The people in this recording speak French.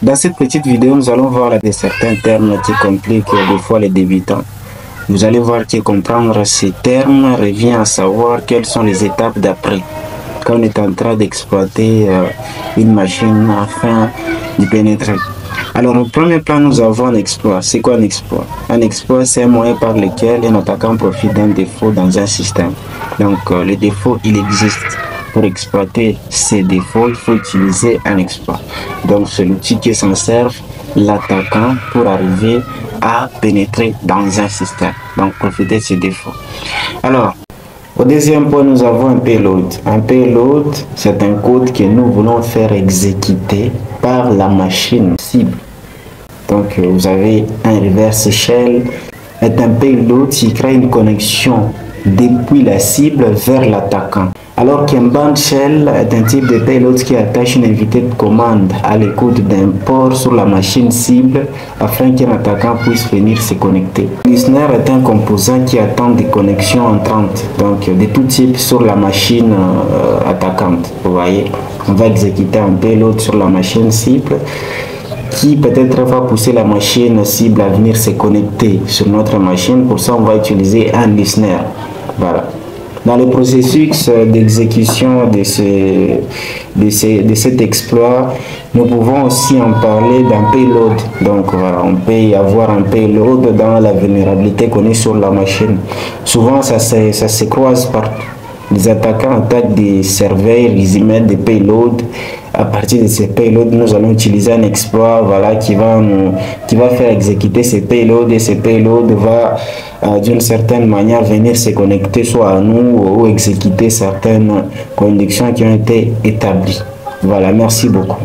Dans cette petite vidéo, nous allons voir certains termes qui compliquent des fois les débutants. Vous allez voir que comprendre ces termes revient à savoir quelles sont les étapes d'après. Quand on est en train d'exploiter une machine afin d'y pénétrer. Alors au premier plan, nous avons un exploit. C'est quoi un exploit? Un exploit, c'est un moyen par lequel un attaquant profite d'un défaut dans un système. Donc le défaut, il existe. Pour exploiter ces défauts, il faut utiliser un exploit. Donc c'est l'outil qui s'en sert l'attaquant pour arriver à pénétrer dans un système. Donc profiter de ces défauts. Alors, au deuxième point, nous avons un payload. Un payload, c'est un code que nous voulons faire exécuter par la machine cible. Donc vous avez un reverse shell, est un payload qui crée une connexion depuis la cible vers l'attaquant. Alors qu'un bound shell est un type de payload qui attache une invitée de commande à l'écoute d'un port sur la machine cible afin qu'un attaquant puisse venir se connecter. Listener est un composant qui attend des connexions entrantes, donc de tout type sur la machine attaquante. Vous voyez, on va exécuter un payload sur la machine cible qui peut-être va pousser la machine cible à venir se connecter sur notre machine. Pour ça, on va utiliser un listener. Voilà. Dans le processus d'exécution de cet exploit, nous pouvons aussi en parler d'un payload. Donc voilà, on peut y avoir un payload dans la vulnérabilité connue sur la machine. Souvent, ça se croise partout. Les attaquants attaquent des serveurs, ils y mettent des payloads. À partir de ces payloads, nous allons utiliser un exploit qui va faire exécuter ces payloads, et ces payloads va d'une certaine manière venir se connecter soit à nous ou exécuter certaines conditions qui ont été établies. Voilà, merci beaucoup.